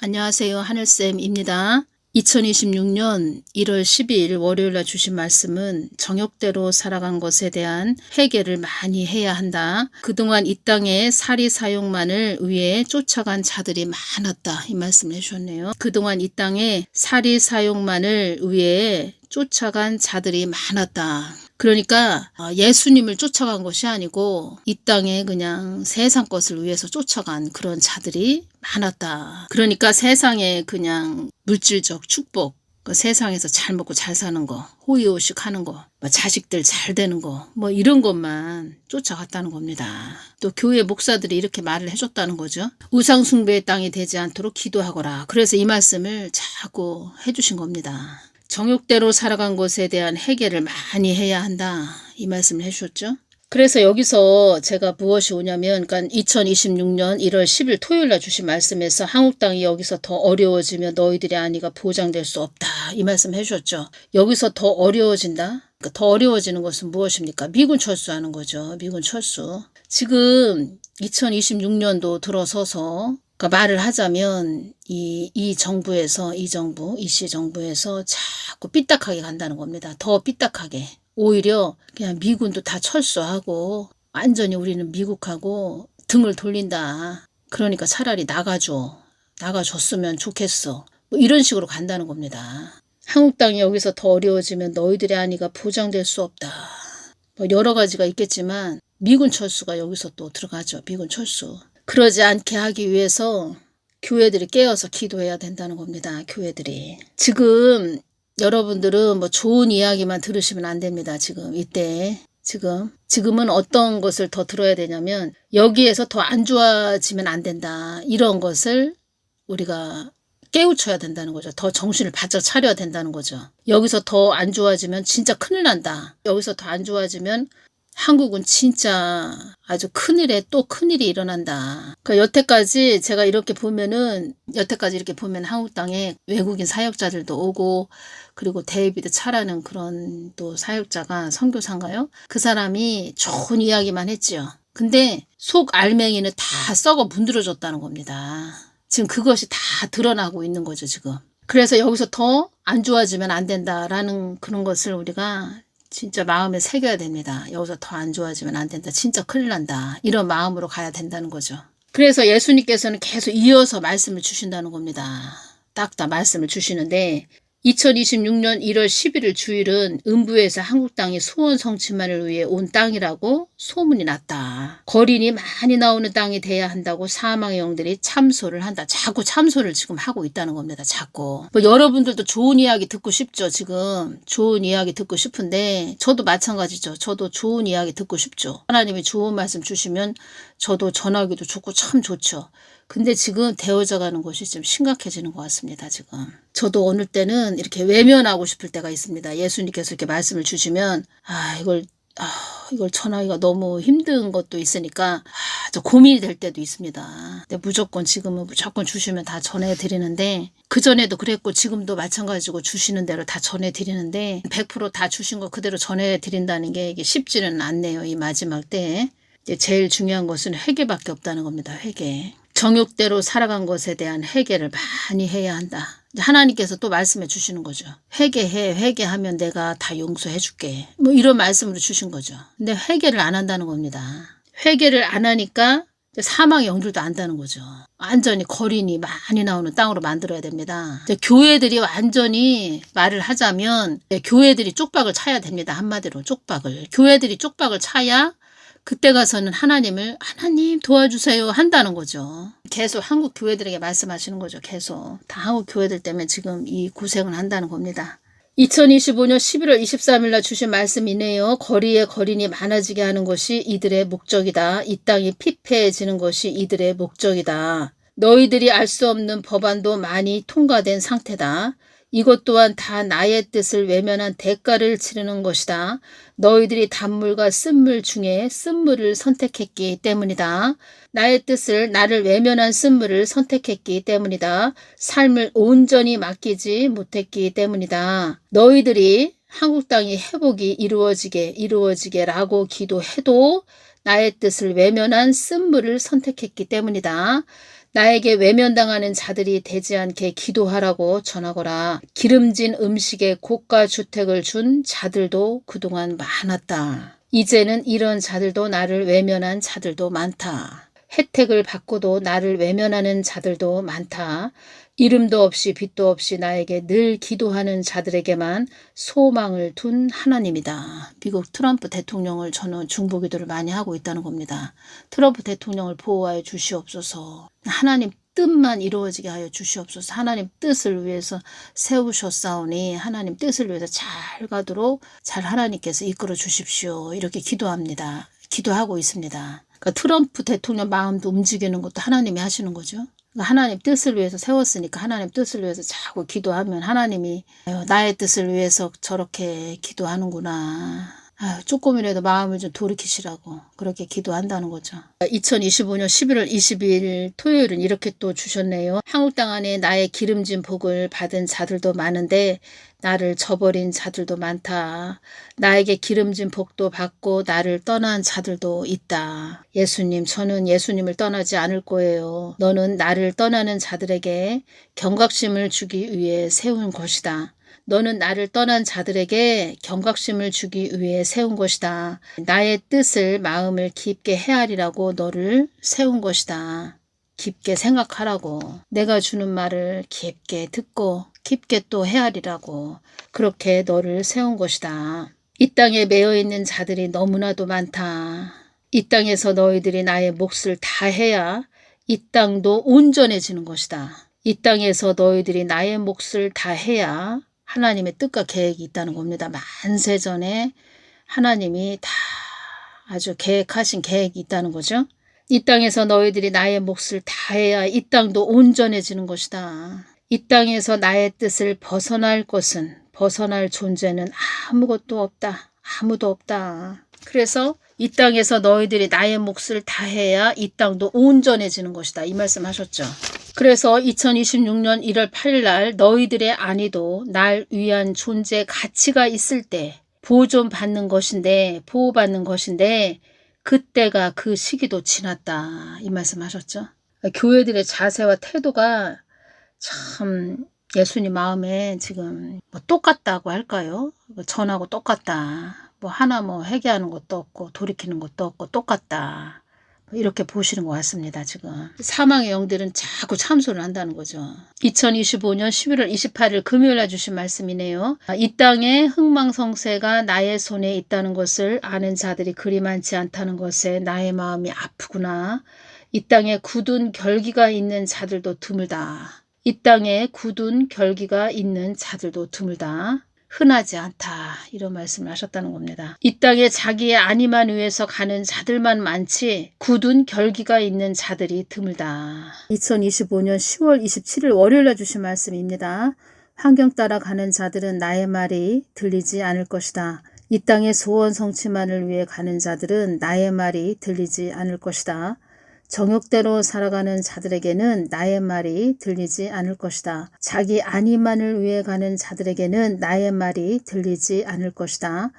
안녕하세요. 하늘쌤입니다. 2026년 1월 12일 월요일날 주신 말씀은 정욕대로 살아간 것에 대한 회개를 많이 해야 한다. 그동안 이 땅에 사리사욕만을 위해 쫓아간 자들이 많았다. 이 말씀을 해주셨네요. 그동안 이 땅에 사리사욕만을 위해 쫓아간 자들이 많았다. 그러니까 예수님을 쫓아간 것이 아니고 이 땅에 그냥 세상 것을 위해서 쫓아간 그런 자들이 많았다. 그러니까 세상에 그냥 물질적 축복, 그 세상에서 잘 먹고 잘 사는 거, 호의호식 하는 거, 자식들 잘 되는 거, 이런 것만 쫓아갔다는 겁니다. 또 교회 목사들이 이렇게 말을 해줬다는 거죠. 우상숭배의 땅이 되지 않도록 기도하거라. 그래서 이 말씀을 자꾸 해주신 겁니다. 정욕대로 살아간 것에 대한 회개를 많이 해야 한다. 이 말씀을 해주셨죠. 그래서 여기서 제가 무엇이 오냐면, 그러니까 2026년 1월 10일 토요일 날 주신 말씀에서 한국 땅이 여기서 더 어려워지며 너희들의 안위가 보장될 수 없다. 이 말씀 해주셨죠. 여기서 더 어려워진다. 그러니까 더 어려워지는 것은 무엇입니까? 미군 철수하는 거죠. 미군 철수. 지금 2026년도 들어서서 말을 하자면 이 정부에서 이씨 정부에서 자꾸 삐딱하게 간다는 겁니다. 더 삐딱하게. 오히려 그냥 미군도 다 철수하고 완전히 우리는 미국하고 등을 돌린다. 그러니까 차라리 나가줬으면 좋겠어. 이런 식으로 간다는 겁니다. 한국 땅이 여기서 더 어려워지면 너희들의 안위가 보장될 수 없다. 여러 가지가 있겠지만 미군 철수가 여기서 또 들어가죠. 미군 철수. 그러지 않게 하기 위해서 교회들이 깨어서 기도해야 된다는 겁니다. 교회들이. 지금 여러분들은 좋은 이야기만 들으시면 안 됩니다. 지금 이때. 지금은 어떤 것을 더 들어야 되냐면 여기에서 더 안 좋아지면 안 된다. 이런 것을 우리가 깨우쳐야 된다는 거죠. 더 정신을 바짝 차려야 된다는 거죠. 여기서 더 안 좋아지면 진짜 큰일 난다. 여기서 더 안 좋아지면 한국은 진짜 아주 큰일에 또 큰일이 일어난다. 그러니까 여태까지 제가 이렇게 보면 한국 땅에 외국인 사역자들도 오고, 그리고 데이비드 차라는 그런 또 사역자가 선교사인가요? 그 사람이 좋은 이야기만 했지요. 근데 속 알맹이는 다 썩어 문드러졌다는 겁니다. 지금 그것이 다 드러나고 있는 거죠, 지금. 그래서 여기서 더 안 좋아지면 안 된다라는 그런 것을 우리가 진짜 마음에 새겨야 됩니다. 여기서 더 안 좋아지면 안 된다. 진짜 큰일 난다. 이런 마음으로 가야 된다는 거죠. 그래서 예수님께서는 계속 이어서 말씀을 주신다는 겁니다. 딱 다 말씀을 주시는데 2026년 1월 11일 주일은 음부에서 한국 땅이 소원 성취만을 위해 온 땅이라고 소문이 났다. 거린이 많이 나오는 땅이 돼야 한다고 사망의 영들이 참소를 한다. 자꾸 참소를 지금 하고 있다는 겁니다. 자꾸. 여러분들도 좋은 이야기 듣고 싶죠. 지금 좋은 이야기 듣고 싶은데 저도 마찬가지죠. 저도 좋은 이야기 듣고 싶죠. 하나님이 좋은 말씀 주시면 저도 전하기도 좋고 참 좋죠. 근데 지금 되어져 가는 것이 좀 심각해지는 것 같습니다. 지금. 저도 어느 때는 이렇게 외면하고 싶을 때가 있습니다. 예수님께서 이렇게 말씀을 주시면 이걸 전하기가 너무 힘든 것도 있으니까 저 고민이 될 때도 있습니다. 근데 지금은 무조건 주시면 다 전해드리는데, 그전에도 그랬고 지금도 마찬가지고 주시는 대로 다 전해드리는데 100% 다 주신 거 그대로 전해드린다는 게 이게 쉽지는 않네요. 이 마지막 때에. 제일 중요한 것은 회개밖에 없다는 겁니다. 회개. 정욕대로 살아간 것에 대한 회개를 많이 해야 한다. 하나님께서 또 말씀해 주시는 거죠. 회개하면 내가 다 용서해 줄게. 이런 말씀으로 주신 거죠. 근데 회개를 안 한다는 겁니다. 회개를 안 하니까 사망의 영들도 안다는 거죠. 완전히 거린이 많이 나오는 땅으로 만들어야 됩니다. 교회들이 완전히 말을 하자면 교회들이 쪽박을 차야 됩니다. 한마디로 쪽박을. 교회들이 쪽박을 차야 그때 가서는 하나님 도와주세요 한다는 거죠. 계속 한국 교회들에게 말씀하시는 거죠. 계속. 다 한국 교회들 때문에 지금 이 고생을 한다는 겁니다. 2025년 11월 23일 날 주신 말씀이네요. 거리에 거린이 많아지게 하는 것이 이들의 목적이다. 이 땅이 피폐해지는 것이 이들의 목적이다. 너희들이 알 수 없는 법안도 많이 통과된 상태다. 이것 또한 다 나의 뜻을 외면한 대가를 치르는 것이다. 너희들이 단물과 쓴물 중에 쓴물을 선택했기 때문이다. 나를 외면한 쓴물을 선택했기 때문이다. 삶을 온전히 맡기지 못했기 때문이다. 너희들이 한국 땅이 회복이 이루어지게라고 기도해도 나의 뜻을 외면한 쓴물을 선택했기 때문이다. 나에게 외면당하는 자들이 되지 않게 기도하라고 전하거라. 기름진 음식에 고가 주택을 준 자들도 그동안 많았다. 이제는 이런 자들도 나를 외면한 자들도 많다. 혜택을 받고도 나를 외면하는 자들도 많다. 이름도 없이 빛도 없이 나에게 늘 기도하는 자들에게만 소망을 둔 하나님이다. 미국 트럼프 대통령을 저는 중보기도를 많이 하고 있다는 겁니다. 트럼프 대통령을 보호하여 주시옵소서. 하나님 뜻만 이루어지게 하여 주시옵소서. 하나님 뜻을 위해서 세우셨사오니 하나님 뜻을 위해서 잘 가도록 잘 하나님께서 이끌어 주십시오. 이렇게 기도합니다. 기도하고 있습니다. 그러니까 트럼프 대통령 마음도 움직이는 것도 하나님이 하시는 거죠. 그러니까 하나님 뜻을 위해서 세웠으니까 하나님 뜻을 위해서 자꾸 기도하면 하나님이 나의 뜻을 위해서 저렇게 기도하는구나. 조금이라도 마음을 좀 돌이키시라고 그렇게 기도한다는 거죠. 2025년 11월 22일 토요일은 이렇게 또 주셨네요. 한국 땅 안에 나의 기름진 복을 받은 자들도 많은데 나를 저버린 자들도 많다. 나에게 기름진 복도 받고 나를 떠난 자들도 있다. 예수님, 저는 예수님을 떠나지 않을 거예요. 너는 나를 떠나는 자들에게 경각심을 주기 위해 세운 것이다. 너는 나를 떠난 자들에게 경각심을 주기 위해 세운 것이다. 나의 뜻을 마음을 깊게 헤아리라고 너를 세운 것이다. 깊게 생각하라고. 내가 주는 말을 깊게 듣고 깊게 또 헤아리라고. 그렇게 너를 세운 것이다. 이 땅에 매여있는 자들이 너무나도 많다. 이 땅에서 너희들이 나의 몫을 다해야 이 땅도 온전해지는 것이다. 이 땅에서 너희들이 나의 몫을 다해야 하나님의 뜻과 계획이 있다는 겁니다. 만세전에 하나님이 다 아주 계획하신 계획이 있다는 거죠. 이 땅에서 너희들이 나의 몫을 다해야 이 땅도 온전해지는 것이다. 이 땅에서 나의 뜻을 벗어날 것은 벗어날 존재는 아무것도 없다. 아무도 없다. 그래서 이 땅에서 너희들이 나의 몫을 다해야 이 땅도 온전해지는 것이다. 이 말씀 하셨죠. 그래서 2026년 1월 8일 날 너희들의 안위도 날 위한 존재 가치가 있을 때 보존받는 것인데 보호받는 것인데 그때가 그 시기도 지났다. 이 말씀 하셨죠. 교회들의 자세와 태도가 참 예수님 마음에 지금 뭐 똑같다고 할까요? 전하고 똑같다. 뭐 하나 뭐 회개하는 것도 없고 돌이키는 것도 없고 똑같다. 이렇게 보시는 것 같습니다. 지금 사망의 영들은 자꾸 참소를 한다는 거죠. 2025년 11월 28일 금요일에 주신 말씀이네요. 이 땅에 흥망성쇠가 나의 손에 있다는 것을 아는 자들이 그리 많지 않다는 것에 나의 마음이 아프구나. 이 땅에 굳은 결기가 있는 자들도 드물다. 이 땅에 굳은 결기가 있는 자들도 드물다. 흔하지 않다. 이런 말씀을 하셨다는 겁니다. 이 땅에 자기의 안위만 위해서 가는 자들만 많지 굳은 결기가 있는 자들이 드물다. 2025년 10월 27일 월요일에 주신 말씀입니다. 환경 따라 가는 자들은 나의 말이 들리지 않을 것이다. 이 땅의 소원 성취만을 위해 가는 자들은 나의 말이 들리지 않을 것이다. 정욕대로 살아가는 자들에게는 나의 말이 들리지 않을 것이다. 자기 안위만을 위해 가는 자들에게는 나의 말이 들리지 않을 것이다.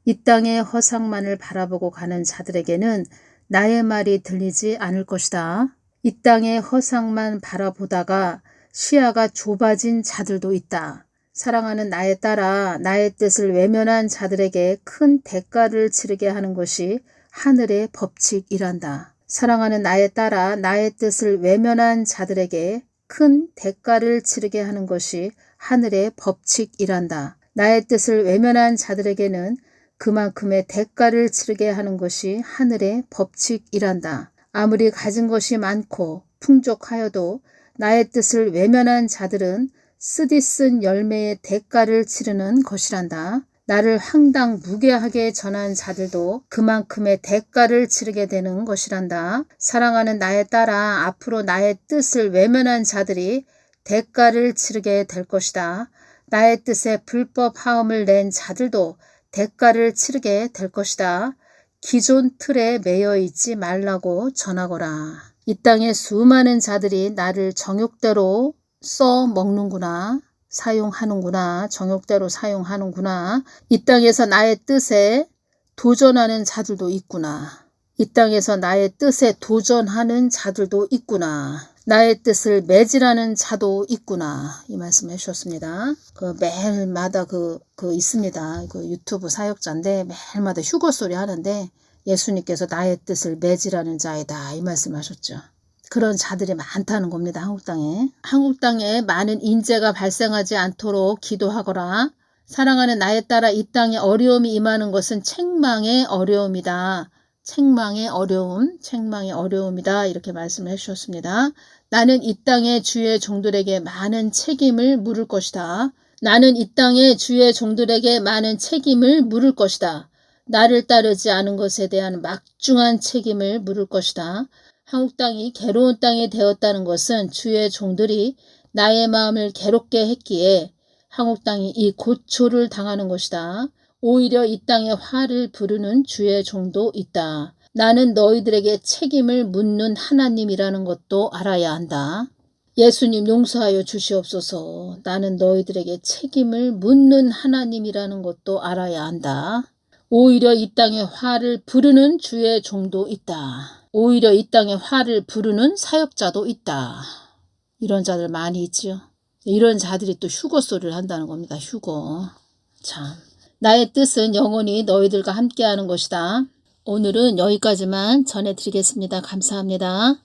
이 땅의 허상만을 바라보고 가는 자들에게는 나의 말이 들리지 않을 것이다. 이 땅의 허상만 바라보다가 시야가 좁아진 자들도 있다. 사랑하는 나에 따라 나의 뜻을 외면한 자들에게 큰 대가를 치르게 하는 것이 하늘의 법칙이란다. 사랑하는 나에 따라 나의 뜻을 외면한 자들에게 큰 대가를 치르게 하는 것이 하늘의 법칙이란다. 나의 뜻을 외면한 자들에게는 그만큼의 대가를 치르게 하는 것이 하늘의 법칙이란다. 아무리 가진 것이 많고 풍족하여도 나의 뜻을 외면한 자들은 쓰디쓴 열매의 대가를 치르는 것이란다. 나를 황당무계하게 전한 자들도 그만큼의 대가를 치르게 되는 것이란다. 사랑하는 나에 따라 앞으로 나의 뜻을 외면한 자들이 대가를 치르게 될 것이다. 나의 뜻에 불법 하음을 낸 자들도 대가를 치르게 될 것이다. 기존 틀에 매여 있지 말라고 전하거라. 이 땅에 수많은 자들이 나를 정욕대로 써먹는구나. 사용하는구나. 정욕대로 사용하는구나. 이 땅에서 나의 뜻에 도전하는 자들도 있구나. 이 땅에서 나의 뜻에 도전하는 자들도 있구나. 나의 뜻을 매질하는 자도 있구나. 이 말씀 해주셨습니다. 매일마다 있습니다. 유튜브 사역자인데 매일마다 휴거 소리 하는데 예수님께서 나의 뜻을 매질하는 자이다. 이 말씀 하셨죠. 그런 자들이 많다는 겁니다. 한국 땅에. 한국 땅에 많은 인재가 발생하지 않도록 기도하거라. 사랑하는 나에 따라 이 땅에 어려움이 임하는 것은 책망의 어려움이다. 책망의 어려움, 책망의 어려움이다. 이렇게 말씀을 해주셨습니다. 나는 이 땅의 주의 종들에게 많은 책임을 물을 것이다. 나는 이 땅의 주의 종들에게 많은 책임을 물을 것이다. 나를 따르지 않은 것에 대한 막중한 책임을 물을 것이다. 한국 땅이 괴로운 땅이 되었다는 것은 주의 종들이 나의 마음을 괴롭게 했기에 한국 땅이 이 고초를 당하는 것이다. 오히려 이 땅에 화를 부르는 주의 종도 있다. 나는 너희들에게 책임을 묻는 하나님이라는 것도 알아야 한다. 예수님 용서하여 주시옵소서. 나는 너희들에게 책임을 묻는 하나님이라는 것도 알아야 한다. 오히려 이 땅에 화를 부르는 주의 종도 있다. 오히려 이 땅에 화를 부르는 사역자도 있다. 이런 자들 많이 있지요. 이런 자들이 또 휴거 소리를 한다는 겁니다. 휴거. 참. 나의 뜻은 영원히 너희들과 함께하는 것이다. 오늘은 여기까지만 전해드리겠습니다. 감사합니다.